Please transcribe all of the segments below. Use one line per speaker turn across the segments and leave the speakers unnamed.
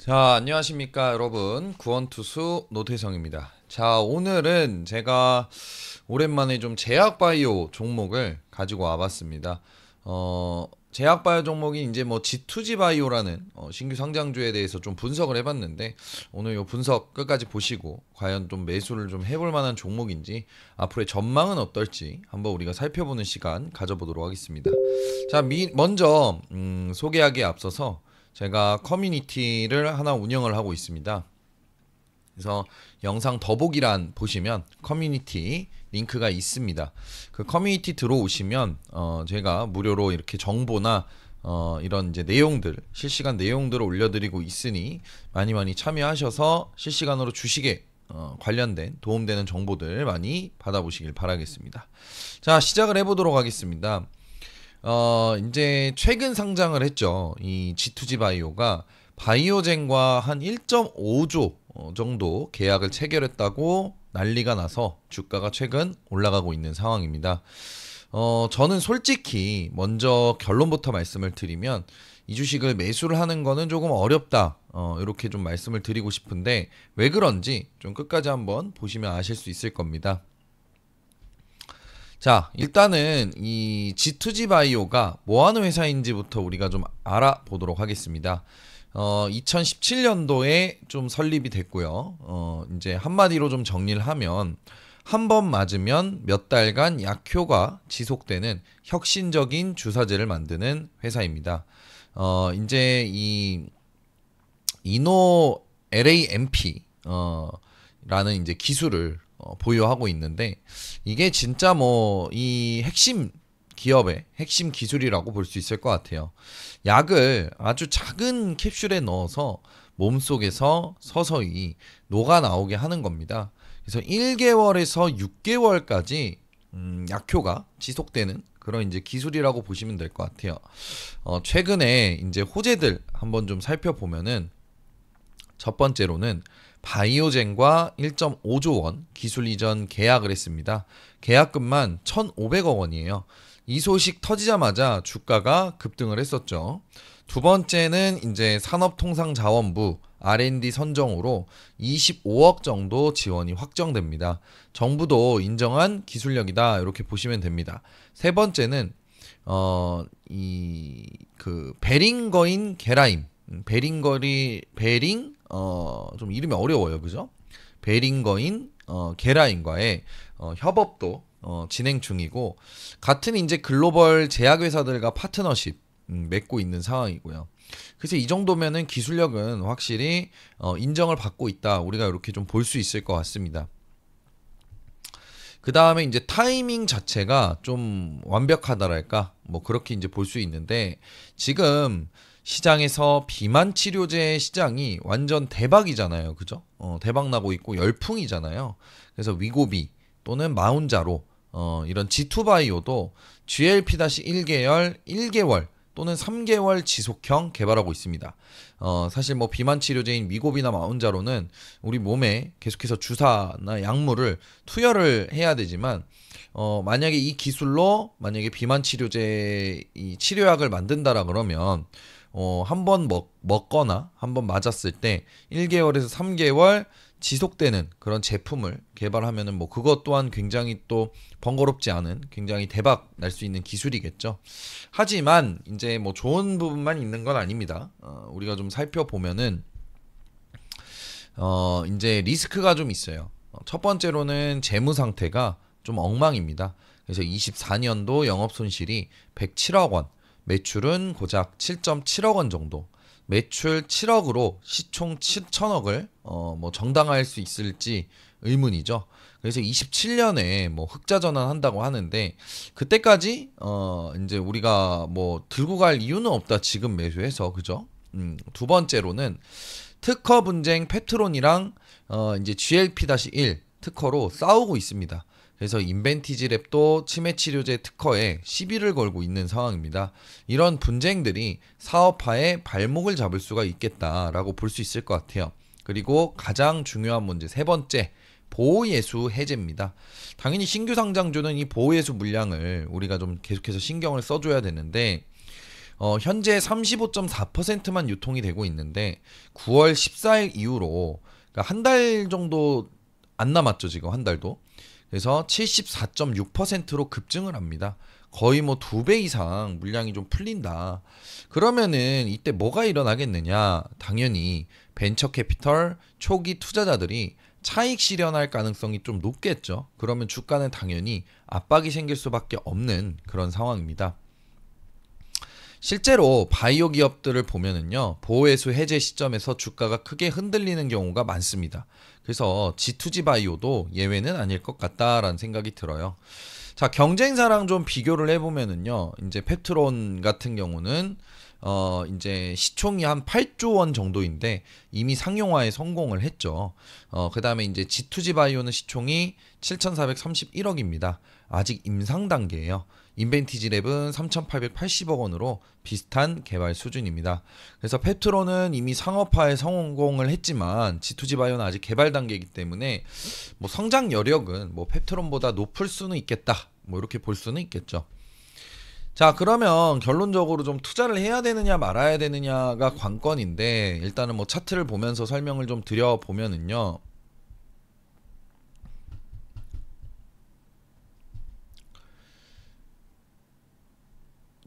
자, 안녕하십니까, 여러분. 구원투수 노태성입니다. 자, 오늘은 제가 오랜만에 좀 제약바이오 종목을 가지고 와봤습니다. 제약바이오 종목이 이제 뭐 G2G 바이오라는 신규 상장주에 대해서 좀 분석을 해봤는데, 오늘 이 분석 끝까지 보시고 과연 좀 매수를 좀 해볼 만한 종목인지, 앞으로의 전망은 어떨지 한번 우리가 살펴보는 시간 가져보도록 하겠습니다. 자, 먼저 소개하기에 앞서서 제가 커뮤니티를 하나 운영을 하고 있습니다. 그래서 영상 더보기란 보시면 커뮤니티 링크가 있습니다. 그 커뮤니티 들어오시면 제가 무료로 이렇게 정보나 이런 이제 내용들, 실시간 내용들을 올려드리고 있으니 많이 참여하셔서 실시간으로 주식에 관련된 도움되는 정보들 많이 받아보시길 바라겠습니다. 자, 시작을 해보도록 하겠습니다. 이제 최근 상장을 했죠. 이 G2G 바이오가 바이오젠과 한 1.5조 정도 계약을 체결했다고 난리가 나서 주가가 최근 올라가고 있는 상황입니다. 저는 솔직히 먼저 결론부터 말씀을 드리면 이 주식을 매수를 하는 거는 조금 어렵다. 이렇게 좀 말씀을 드리고 싶은데 왜 그런지 좀 끝까지 한번 보시면 아실 수 있을 겁니다. 자, 일단은 이 G2G 바이오가 뭐 하는 회사인지부터 우리가 좀 알아보도록 하겠습니다. 2017년도에 좀 설립이 됐고요. 이제 한마디로 좀 정리를 하면 한 번 맞으면 몇 달간 약효가 지속되는 혁신적인 주사제를 만드는 회사입니다. 이제 이 이노 LAMP 라는 이제 기술을 보유하고 있는데 이게 진짜 뭐 이 핵심 기업의 핵심 기술이라고 볼 수 있을 것 같아요. 약을 아주 작은 캡슐에 넣어서 몸속에서 서서히 녹아 나오게 하는 겁니다. 그래서 1개월에서 6개월까지 약효가 지속되는 그런 이제 기술이라고 보시면 될 것 같아요. 최근에 이제 호재들 한번 좀 살펴보면은 첫 번째로는 바이오젠과 1.5조 원 기술 이전 계약을 했습니다. 계약금만 1,500억 원이에요. 이 소식 터지자마자 주가가 급등을 했었죠. 두 번째는 이제 산업통상자원부 R&D 선정으로 25억 정도 지원이 확정됩니다. 정부도 인정한 기술력이다 이렇게 보시면 됩니다. 세 번째는 이 그 베링거인 게라임 좀 이름이 어려워요. 그죠? 베링거인 게라인과의 협업도 진행 중이고 같은 이제 글로벌 제약회사들과 파트너십 맺고 있는 상황이고요. 그래서 이 정도면은 기술력은 확실히 인정을 받고 있다. 우리가 이렇게 좀 볼 수 있을 것 같습니다. 그 다음에 이제 타이밍 자체가 좀 완벽하다랄까 뭐 그렇게 이제 볼 수 있는데 지금 시장에서 비만 치료제 시장이 완전 대박이잖아요. 그죠? 대박 나고 있고 열풍이잖아요. 그래서 위고비 또는 마운자로 이런 G2바이오도 GLP-1계열 1개월 또는 3개월 지속형 개발하고 있습니다. 사실 뭐 비만 치료제인 위고비나 마운자로는 우리 몸에 계속해서 주사나 약물을 투여를 해야 되지만 만약에 이 기술로 만약에 비만 치료제 이 치료약을 만든다라 그러면 한 번 먹거나 한 번 맞았을 때 1개월에서 3개월 지속되는 그런 제품을 개발하면은 뭐 그것 또한 굉장히 또 번거롭지 않은 굉장히 대박 날 수 있는 기술이겠죠. 하지만 이제 뭐 좋은 부분만 있는 건 아닙니다. 우리가 좀 살펴보면은 이제 리스크가 좀 있어요. 첫 번째로는 재무 상태가 좀 엉망입니다. 그래서 24년도 영업 손실이 107억 원, 매출은 고작 7.7억 원 정도. 매출 7억으로 시총 7천억을 뭐 정당화할 수 있을지 의문이죠. 그래서 27년에 뭐 흑자 전환한다고 하는데 그때까지 이제 우리가 뭐 들고 갈 이유는 없다. 지금 매수해서 그죠? 두 번째로는 특허 분쟁 페트론이랑 이제 GLP-1 특허로 싸우고 있습니다. 그래서 인벤티지 랩도 치매 치료제 특허에 시비를 걸고 있는 상황입니다. 이런 분쟁들이 사업화에 발목을 잡을 수가 있겠다라고 볼 수 있을 것 같아요. 그리고 가장 중요한 문제 세 번째, 보호예수 해제입니다. 당연히 신규 상장주는 이 보호예수 물량을 우리가 좀 계속해서 신경을 써줘야 되는데 현재 35.4%만 유통이 되고 있는데 9월 14일 이후로 그러니까 한 달 정도 안 남았죠, 지금 한 달도. 그래서 74.6%로 급증을 합니다. 거의 뭐 2배 이상 물량이 좀 풀린다. 그러면은 이때 뭐가 일어나겠느냐? 당연히 벤처 캐피털 초기 투자자들이 차익 실현할 가능성이 좀 높겠죠. 그러면 주가는 당연히 압박이 생길 수밖에 없는 그런 상황입니다. 실제로 바이오 기업들을 보면은요, 보호회수 해제 시점에서 주가가 크게 흔들리는 경우가 많습니다. 그래서 G2G 바이오도 예외는 아닐 것 같다라는 생각이 들어요. 자, 경쟁사랑 좀 비교를 해보면은요, 이제 펩트론 같은 경우는 이제 시총이 한 8조 원 정도인데 이미 상용화에 성공을 했죠. 그 다음에 이제 G2G 바이오는 시총이 7,431억입니다. 아직 임상 단계예요. 인벤티지 랩은 3,880억 원으로 비슷한 개발 수준입니다. 그래서 펩트론은 이미 상업화에 성공을 했지만 G2G 바이오는 아직 개발 단계이기 때문에 뭐 성장 여력은 뭐 펩트론보다 높을 수는 있겠다. 뭐 이렇게 볼 수는 있겠죠. 자, 그러면 결론적으로 좀 투자를 해야 되느냐 말아야 되느냐가 관건인데, 일단은 뭐 차트를 보면서 설명을 좀 드려보면은요,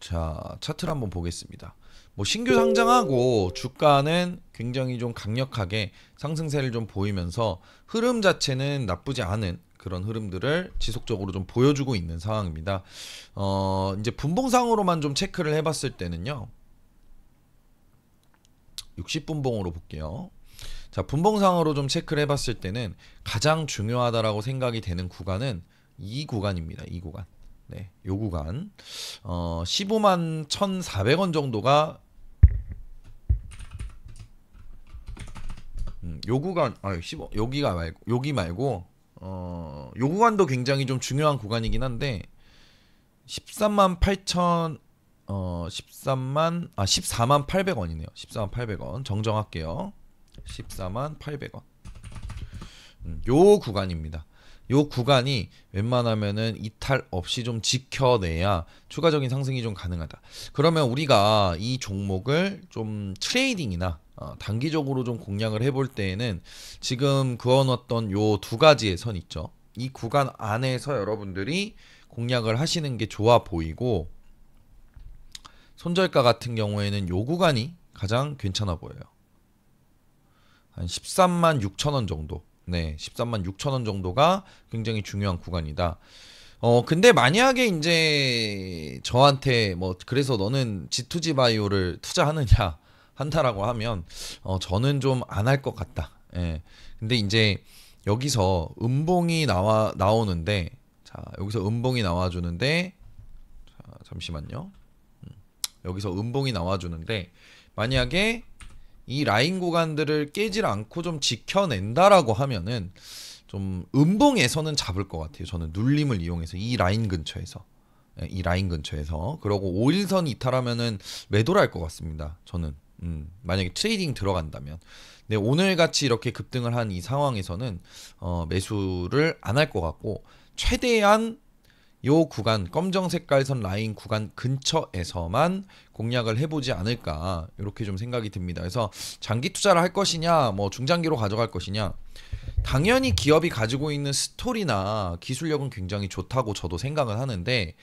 자, 차트를 한번 보겠습니다. 뭐 신규 상장하고 주가는 굉장히 좀 강력하게 상승세를 좀 보이면서 흐름 자체는 나쁘지 않은 그런 흐름들을 지속적으로 좀 보여주고 있는 상황입니다. 이제 분봉상으로만 좀 체크를 해봤을 때는요, 60분봉으로 볼게요. 자, 분봉상으로 좀 체크를 해봤을 때는 가장 중요하다라고 생각이 되는 구간은 이 구간입니다. 이 구간. 네, 요 구간. 15만 1,400원 정도가 요 구간, 여기 말고 요 구간도 굉장히 좀 중요한 구간이긴 한데 14만 800원이네요. 14만 800원 정정할게요. 14만 800원. 요 구간입니다. 요 구간이 웬만하면은 이탈 없이 좀 지켜내야 추가적인 상승이 좀 가능하다. 그러면 우리가 이 종목을 좀 트레이딩이나 단기적으로 좀 공략을 해볼 때에는 지금 그어놨던 요 두 가지의 선 있죠. 이 구간 안에서 여러분들이 공략을 하시는 게 좋아 보이고, 손절가 같은 경우에는 요 구간이 가장 괜찮아 보여요. 한 13만 6천 원 정도. 네, 13만 6천 원 정도가 굉장히 중요한 구간이다. 근데 만약에 이제 저한테 뭐 그래서 너는 G2G 바이오를 투자하느냐 한다라고 하면 저는 좀 안 할 것 같다. 예. 근데 이제 여기서 음봉이 나오는데, 자, 여기서 음봉이 나와주는데, 자, 잠시만요. 여기서 음봉이 나와주는데, 만약에 이 라인 구간들을 깨질 않고 좀 지켜낸다라고 하면은 좀 음봉에서는 잡을 것 같아요. 저는 눌림을 이용해서 이 라인 근처에서, 이 라인 근처에서. 그러고 5일선 이탈하면은 매도를 할 것 같습니다. 저는 만약에 트레이딩 들어간다면. 근데 오늘 같이 이렇게 급등을 한 이 상황에서는 매수를 안 할 것 같고, 최대한 요 구간 검정 색깔선 라인 구간 근처에서만 공략을 해보지 않을까, 이렇게 좀 생각이 듭니다. 그래서 장기 투자를 할 것이냐 뭐 중장기로 가져갈 것이냐, 당연히 기업이 가지고 있는 스토리나 기술력은 굉장히 좋다고 저도 생각을 하는데,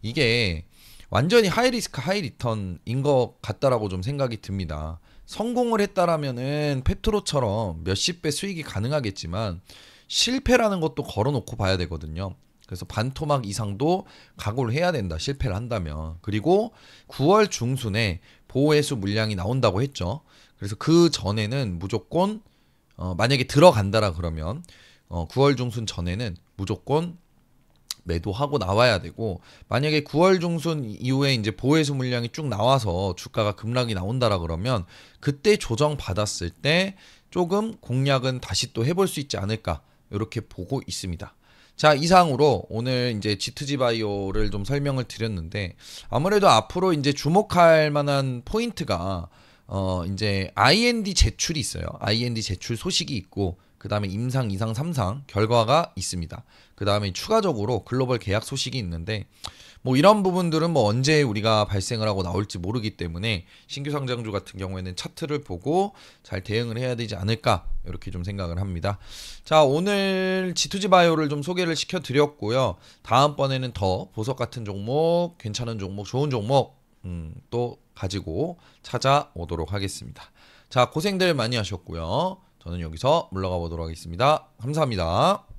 이게 완전히 하이 리스크 하이 리턴인 것 같다라고 좀 생각이 듭니다. 성공을 했다라면은 페트로처럼 몇십 배 수익이 가능하겠지만 실패라는 것도 걸어놓고 봐야 되거든요. 그래서 반토막 이상도 각오를 해야 된다, 실패를 한다면. 그리고 9월 중순에 보호회수 물량이 나온다고 했죠. 그래서 그 전에는 무조건 만약에 들어간다라 그러면 9월 중순 전에는 무조건 매도하고 나와야 되고, 만약에 9월 중순 이후에 이제 보호회수 물량이 쭉 나와서 주가가 급락이 나온다라 그러면 그때 조정 받았을 때 조금 공략은 다시 또 해볼 수 있지 않을까, 이렇게 보고 있습니다. 자, 이상으로 오늘 이제 G2G 바이오를 좀 설명을 드렸는데, 아무래도 앞으로 이제 주목할 만한 포인트가 이제 IND 제출이 있어요. IND 제출 소식이 있고, 그 다음에 임상, 2상, 3상 결과가 있습니다. 그 다음에 추가적으로 글로벌 계약 소식이 있는데, 뭐 이런 부분들은 뭐 언제 우리가 발생을 하고 나올지 모르기 때문에 신규 상장주 같은 경우에는 차트를 보고 잘 대응을 해야 되지 않을까 이렇게 좀 생각을 합니다. 자, 오늘 G2G 바이오를 좀 소개를 시켜드렸고요. 다음번에는 더 보석 같은 종목, 괜찮은 종목, 좋은 종목 또 가지고 찾아오도록 하겠습니다. 자, 고생들 많이 하셨고요. 저는 여기서 물러가 보도록 하겠습니다. 감사합니다.